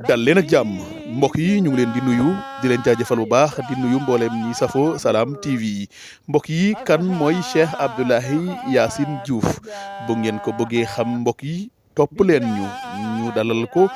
dal leen ak jàmm mbokk yi ñu ngi leen di nuyu di leen jaajëfal bu baax di nuyu mbooleem ñi safo Salam TV mbokk yi kan mooy Cheikh Abdoulaye Yacine Diouf bu ngeen ko bëggee xam mbokk yi topp leen ñu dalal ko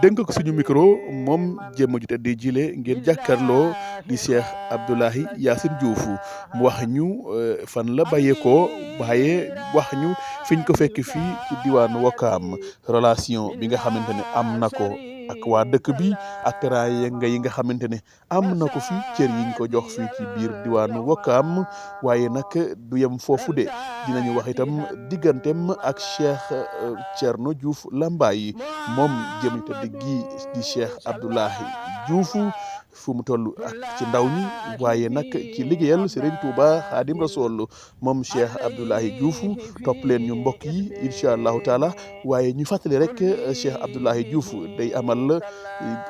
dénk ko suñu micro moom jéem a ju tedd jile ngeen jàkkaarloo di Cheikh Abdoulaye Yacine Diouf mu wax ñu fan la bàyyeekoo waaye wax ñu fiñ ko fekk fii ci diwaanu Wakaam relation bi nga xamante ne am na ko ak waa dëkk bi ak teraanga yi nga xamante ne am na ko fi cër yiñ ko jox fii ci biir diwaanu Wakaam waaye nag du yem foofu de dinañu wax itam digganteem ak Cheikh Thierno Diouf Lambaye moom jëm te gi di Cheikh Abdoulaye Diouf fu mu toll ak ci ndaw ñi waaye nag ci liggéeyal Serigne Touba Khadim Rasoul moom Cheikh Abdoulaye Diouf topp leen ñu mbokk yi incha allahu taala waaye ñu fàttali rek Cheikh Abdoulaye Diouf day amal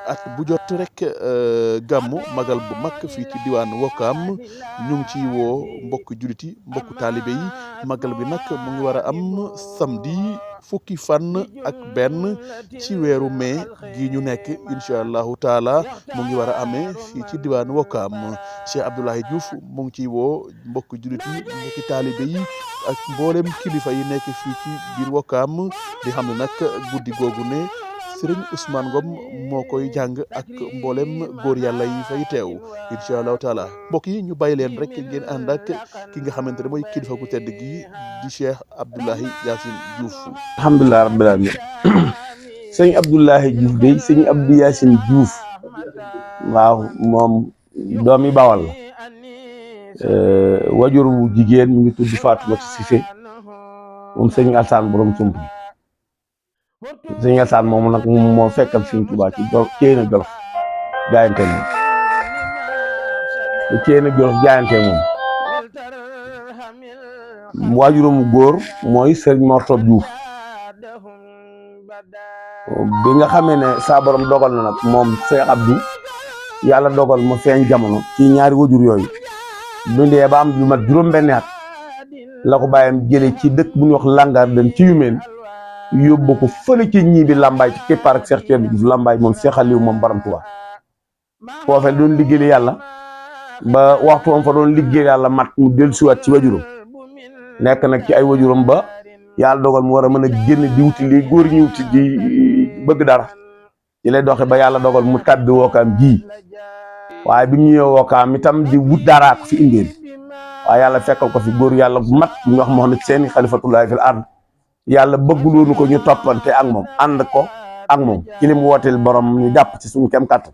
at bu jot rek gàmmu magal bu mag fii ci diwaan Wakaam ñu ngi ciy woo mbokk jullit yi mbokk taalibe yi magal bi nag mu ngi war a am samedi fukki fan ak benn ci weeru mai gi ñu nekk incha allahu taala mu ngi war a amee fii ci diwaan Wakaam Cheikh Abdoulaye Diouf mu ngi ciy woo mbokk jullit yi mbokki taalibe yi ak mboolem kilifa yi nekk fii ci biir Wakaam di xam ne nag guddi googu ne Serigne Ousmane Ngom moo koy jàng ak mboolem góor yàlla yi fay teew incha allahu taala mbokk yi ñu bàyyi leen rek ngeen ànd ak ki nga xamante ne mooy kilifa gu tedd gi di Cheikh Abdoulaye Yacine Diouf. alhamdulilah rabbil alamin sëñ Abdoulaye Diouf de sëñ Abdou Yacine Diouf waaw moom doomi Bawal la wajur wu jigéen mu ngi tudd Fatoumata Cissé moom sëñ Alsaan borom sump sëñ Alsaan moom nag moom moo fekkal sëñ Tuubaa ci Céyna Jolof jaayante moom Céyna Jolof jaayante moom waajuramu góor mooy sëriñ Morto Diouf bi nga xamee ne saa borom dogal na nag moom Cheikh Abdou yàlla dogal ma feeñ jamono ci ñaari wajur yooyu bindee ba am lu mat juróom-benni at la ko bàyyam jëlee ci dëkk bu ñuy wax Langar den ci Yumeen yóbbu ko fële ci ñii bi Lambaye ci keppaar ak Cheikh Thierno Diouf Lambaye moom Cheikh Aliou moom Borom Touba foofee doon liggéeyal yàlla ba waxtu woon fa doon liggéeyal yàlla mat mu dellusiwaat ci wajuram nekk nag ci ay wajuram ba yàlla dogal mu war a mën a génn di wuti li góor ñi wuti di bëgg dara ci lay doxe ba yàlla dogal mu tàbbi Wakaam ji waaye bi mu ñëwee Wakaam itam di wut dara ko fi indeen waaye yàlla fekkal ko fi góor yàlla bu mat ñu wax moo ne seen xalifatullahi fil ard yàlla bëgguloonu ko ñu toppante ak moom ànd ko ak moom ci li mu wooteel borom ñu jàpp ci suñu kem kàttan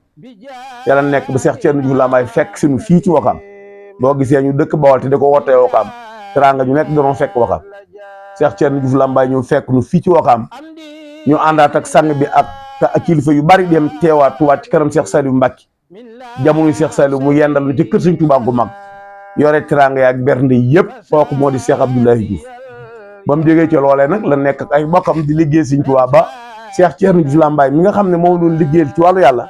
yàlla nekk ba Cheikh Thierno Diouf Lambaye fekk suñu fii ci Wakaam boo gisee ñu dëkk Bawol te di ko wootee Wakaam teraanga ñu nekk doon fekk Wakaam Cheikh Thierno Diouf Lambaye ñëw fekk ñu fii ci Wakaam ñu àndaat ak sang bi ak kilifa yu bari dem teewaat tuwaat ci kanam Cheikh Saliou Mbacké jamono Cheikh Saliou mu yendal lu ci kër Sëñ Tuubaa gu mag yore teraanga yaak bernde yëpp kooku moo di Cheikh Abdoulaye Diouf ba mu jógee ci loolee nag la nekk ak ay bokkam di liggéey Sëñ Tuubaa ba Cheikh Thierno Diouf Lambaye mi nga xam ne moom doon liggéeyal ci wàllu yàlla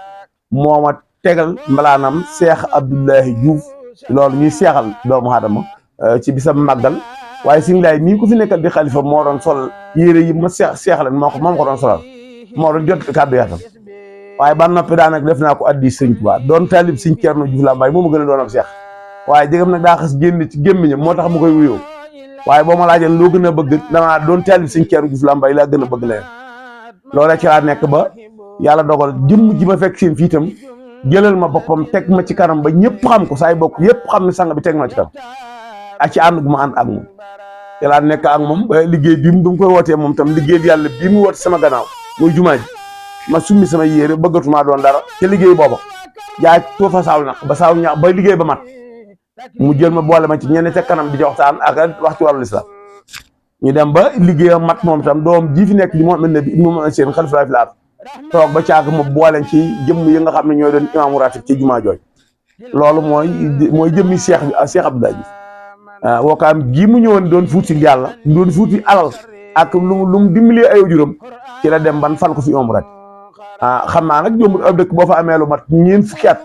moo ma tegal mbalaanam Cheikh Abdoulaye Diouf loolu ñuy seexal doomu aadama ci bisam màggal waaye Sëñ Laay mii ko fi nekkal di xalifa moo doon sol yére yi ma seexalen moom ko doon solal moo doon jot kàddu yaatam waaye ba noppi daanaka def naa ko addi Sëñ Tuubaa doon taalib Sëñ Thierno Diouf Lambaye moo ma gën a doon ab seex waaye jégam nag daa xas génn ci gémmiñam moo tax mu koy wuyoo waaye boo ma laajee loo gën a bëgg damaa doon taalib Sëñ Thierno Diouf Lambaye laa gën a bëgg leen loolee ci laa nekk ba yàlla dogal jëmm ji ma fekk seen fii itam jëlal ma boppam teg ma ci kanam ba ñëpp xam ko saay bokk yëpp xam ne sang bi teg ma ci kanam ak ci ànd gu ma ànd ak moom te laa nekk ak moom ba liggéey bi mu koy wootee moom tam liggéey yàlla bii mu woote sama gannaaw muy jumaa ji ma summi sama yére bëggatumaa doon dara ca liggéey booba jaay too fa saaw naq ba saaw ñax ba liggéey ba mat mu jël ma boole ma ci ñenn ca kanam di waxtaan ak wax ci wàllu lislaam ñu dem ba liggéeyam mat moom tam doom ji fi nekk di Muhammad Nabi ibnu Muhammad seen xalifa fi laat toog ba caag ma booleen ci jëmm yi nga xam ne ñooy doon imaamu ratib ci jumaa jooj loolu mooy jëmmi Cheikh bi Cheikh Abdoulaye Diouf Wakaam gii mu ñëwoon doon fuuti yàlla doon fuuti alal ak lu mu dimbalee ay wajuram ci la dem ban fal ko fi imaamu ratib xam naa nag jombut ab dëkk boo fa amee lu mat ñeent fukki at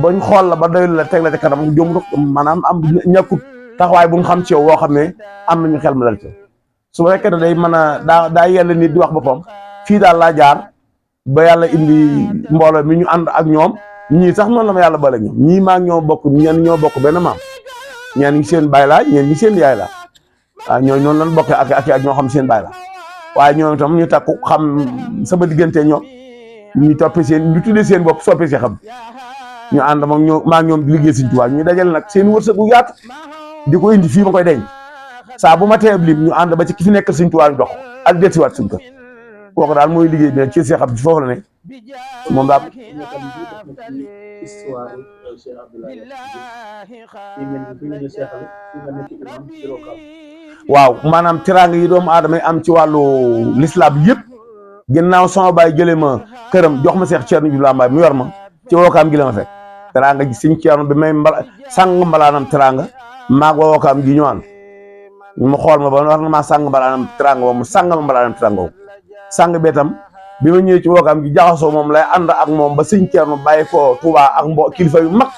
bañ xool la ba doy la teg la ca kanam jombut maanaam am ñàkkut taxawaay bu mu xam ci yow woo xam ne am nañu xel mu dal ci su fekkee ne day mën a daa yell nit di wax boppam fii daal laa jaar ba yàlla indi mbooloo mi ñu ànd ak ñoom ñii sax noonu la ma yàlla boole ñoom ñii maa ngi ñoo bokk ñenn ñoo bokk benn maam ñenn ñi seen baay laa ñenn ñi seen yaay laa waaw ñooñu noonu lañ bokkee ak ñoo xam seen baay la waaye ñoom itam ñu takku xam sama diggante ñoom ñu toppee seen ñu tuddee seen bopp soppee si xam ñu ànd moom ñoo maa ngi ñoom di liggéey Sëñ Tuubaa ñu dajal nag seen wërsëg bu yaatu di ko indi fii ma koy denc saa bu ma teeb lim ñu ànd ba ci ki fi nekkal Sëñ Tuubaa ñu dox ak dellusiwaat suñ kër kooku daal mooy liggéey bi nag ci Cheikh Abdou foofu la ne moom daal. waaw maanaam teraanga yi doomu aadama yi am ci wàllu lislaam yëpp ginnaaw sama baay jëlee ma këram jox ma Cheikh Thierno Diouf Lambaye mu yor ma ci wookaam gi la ma fekk teraanga ji Sëñ Thierno bi may sàng mbalaanam teraanga maag wa wookaam gi ñu ànd mu xool ma ba war na maa sàng mbalaanam teraanga ba mu sàng ma mbalaanam teraanga sàng bee tam bi ma ñëwee ci wookaam gi jaxasoo moom lay ànd ak moom ba Sëñ Thierno bàyyi ko Touba ak kilifa yu mag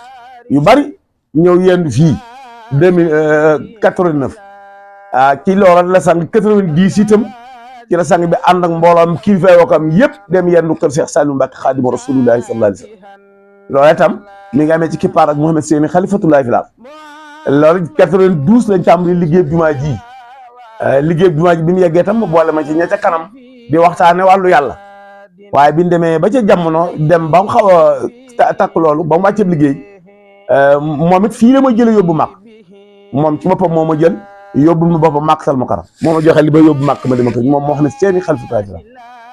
yu bari ñëw yendu fii 2089 ci loolu la sang 90 itam ci la sang bi ànd ak mbooloom kilifa yi wookaam yëpp dem yendu kër Cheikh Saliou Mbacke Khadimu Rasulullahi sallallahu alayhi wa sallam loolu itam mi ngi amee ci kippaar ak Mouhamed Seyni xalifatullahi filaal loolu 92 lañ tàmbali liggéey jumaa ji bi mu yeggee tam boole ma ci ña ca kanam di waxtaane wàllu yàlla waaye biñ demee ba ca jamono dem ba mu xaw a takk loolu ba mu wàccee liggéey moom it fii la ma jële yóbbu màkk moom ci boppam moo ma jël yóbbul ma boppam màkk sal mu karam moo ma joxe li ba yóbbu màkk ma dima ko moom moo xam ne seeni xalifatullahi filaal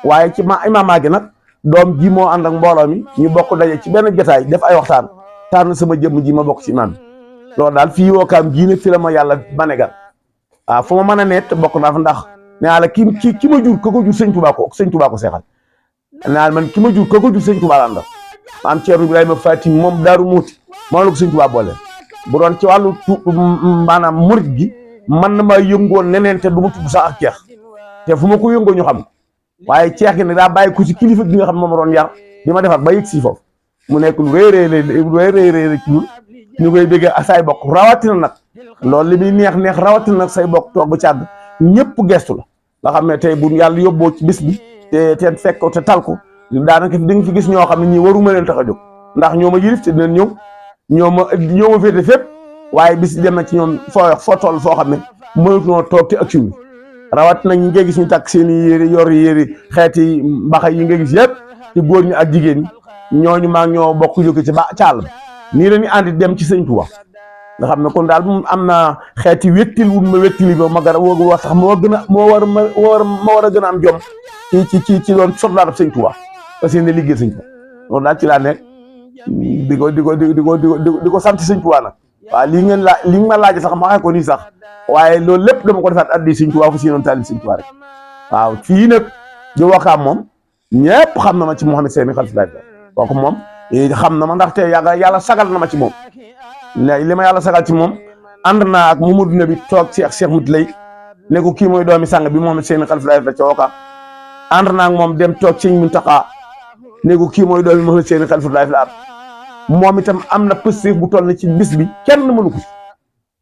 waaye ci imaamaa gi nag doom ji moo ànd ak mbooloo mi ñu bokk daje ci benn jotaay def ay waxtaan tànn sama jëmm ji ma bokk ci imaam bi loolu daal fii wookaam jii nag fi la ma yàlla manegal waaw fu ma mën a nekk bokk naa fa ndax nee la ki ma jur ka ko jur Sëñ Tuubaa ko seexal nee man ki ma jur ka ko jur Sëñ Tuubaa la àndal maam Ceerno Ibrahima Fatim moom Daaru Muuti moom la ko Sëñ Tuubaa boole bu doon ci wàllu maanaam murit gi man na ma yëngoon neneen te du ma tudd sax ak ceex te fu ma ko yëngoo ñu xam waaye ceex gi nag daa bàyyi ko ci kilifa gi nga xam ne moom doon yar di ma defar ba yëg si foofu mu nekk lu rëy ci ñun ñu koy déggee ak say bokk rawatina nag loolu li muy neex rawatina nag say bokk toog ba càgg ñëpp gestu la nga xam ne tey bu yàlla yóbboo ci bis bi te fekk ko te tal ko daanaka di nga fi gis ñoo xam ne ñii waruma leen tax a jóg ndax ñoo ma yilif te dinañ ñëw ñoo ma féete fépp waaye bis dem na ci ñoom foo toll foo xam ne mënatuñoo toog te ak siw bi rawatina ñi nga gis ñu takk seen i yére yor yére xeeti mbaxa yi nga gis yëpp ci góor ñi ak jigéen ñi ñooñu maa ñoo bokk jóge ci caal nii la ñu àndi dem ci Sëñ Tuubaa nga xam ne kon daal am na xeeti wettil wu ma wettili ba ma gara woogu wax sax moo war a gën a am jom ci doon soldaatab Sëñ Tuubaa parce que ne liggéey Sëñ Tuubaa loolu daal ci laa nekk di ko sant Sëñ Tuubaa nag waaw li nga ma laaj sax ma waxee ko nii sax waaye loolu lépp dama ko defaat addi Sëñ Tuubaa fu si noonu taalib Sëñ Tuubaa rek waaw fii nag di Wakaam moom ñëpp xam na ma ci Mouhamed Seyni xalifatullahi kooku moom xam na ma ndaxte yàlla sagal na ma ci moom li ma yàlla sagal ci moom ànd naa ak Mamadou Nabi toog Cheikh Mouti lay ne ko kii mooy doomi sang bi Mouhamed Seyni xalifatullahi ca Wakaam ànd naa ak moom dem toog Sëñ Muntaxa ne ko kii mooy doomi Mouhamed Seyni xalifatullahi moom itam am na positif bu toll ci bis bi kenn mënu ko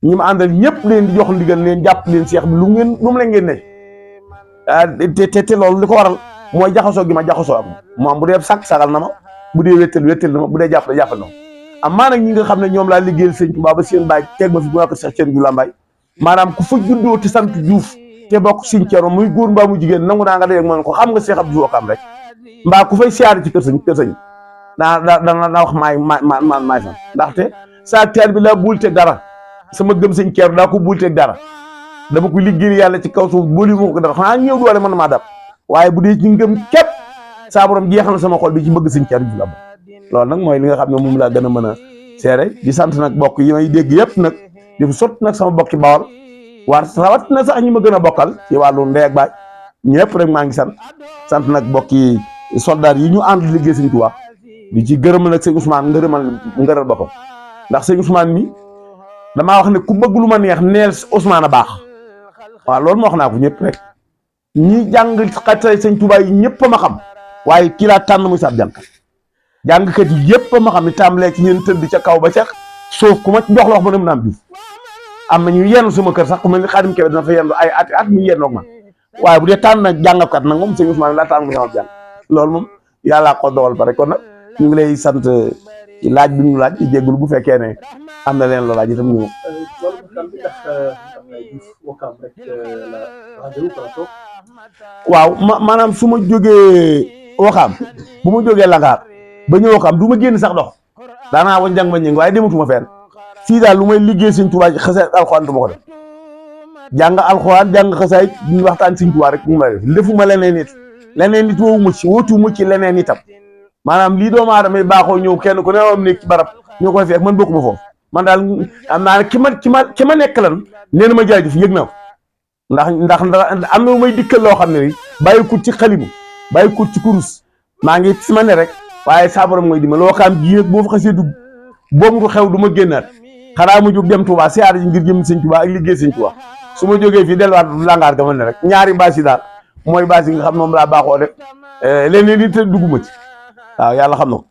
ñi ma àndal ñëpp leen di jox ndigal leen jàpp leen Cheikh bi lu mu leen ngeen ne te loolu li ko waral mooy jaxasoo gi ma jaxasoo ak moom bu dee sagal na ma bu dee wéttal na ma bu dee jàppale na ma amaa nag ñi nga xam ne ñoom laa liggéeyal Sëñ Tuubaa ba seen baay teg ma fi bu ko Cheikh Thierno Diouf Lambaye maanaam ku fa juddoo te sant Diouf te bokk Sëñ Thierno muy góor mbaa mu jigéen nangu naa nga dee ak moom ko xam nga Cheikh Abdou Wakaam rek mbaa ku fay siyaare ci kër sëñ dana wax maay fan ndaxte saa teel bi laa buul teg dara sama gëm Sëñ Thierno daa ko buul teg dara dama ko liggéeyal yàlla ci kaw suuf booli ma ko dara xanaa ñëw doole mën na maa dab waaye bu dee ci ngëm képp saa borom jeexal na sama xol bi ci bëgg Sëñ Thierno Diouf Lambaye loolu nag mooy li nga xam ne moom laa gën a mën a seere di sant nag bokk yi may dégg yëpp nag di sot nag sama bokki Bawol war rawat na sax ñi ma gën a bokkal ci wàllu ndey ak baay ñëpp rek maa ngi sant nag bokki soldat yi ñu ànd liggéey Sëñ Tuubaa di ci gërëmal nag sëñ Ousmane ngërëmal boppam ndax sëñ Ousmane mi damaa wax ne ku bëgg lu ma neex neel Ousmane a baax waaw loolu ma wax naa ko ñëpp rek ñi jàng xasida Sëñ Tuubaa yi ñëpp a ma xam waaye kii laa tànn muy sab jàngkat yi yëpp a ma xam ne tàmbalee ci ñeen tëdd ca kaw ba ca suuf ku ma jox la wax ma ne mën a am Diouf am na ñu yenn sama kër sax ku mel ni Xaadim Kebe dina fa yendu ay at mu yendoog man waaye bu dee tànn nag jàngkat nag moom sëñ Ousmane laa tànn mu sama jàng loolu moom yàllaa ko dogal pare kon nag ñu ngi lay sant ci laaj bi ñu laaj di jégalu bu fekkee ne am na leen loo laaj itam ñu. waaw maanaam su ma jógee Wakaam bu ma jógee Langaar ba ñëw Wakaam du ma génn sax dox daanaa wa njàng ma ñëng waaye dematuma fenn fii daal lu may liggéey Sëñ Tuubaa xasee alxuraan du ma ko def jàng alxuraan jàng xasaay ñu waxtaan Sëñ Tuubaa rek mu may def defuma leneen nit woowuma ci wóotuwuma ci leneen itam maanaam lii doomu aadama yi baaxoo ñëw kenn ku ne am nekk ci barab ñoo koy fekk man bokkuma foofu man daal am naa ne ki ma nekk lan nee na ma jaajëf yëg na ko ndax am na lu may dikkal loo xam ne ni bàyyi kut ci xalimu bàyyi kut ci kurus maa ngi si ma ne rek waaye saa borom mooy dimbali Wakaam ji nag boo fa xasee dugg boobu xew du ma génnaat xanaa mu jóg dem Touba siyaar ji ngir jëm Sëñ Touba ak liggéey Sëñ Touba su ma jógee fii delluwaat Langaar ga ma ne rek ñaari baas yi daal mooy baas yi nga xam moom laa baaxoo def leneen li te dugguma ci waaw yàlla xam na ko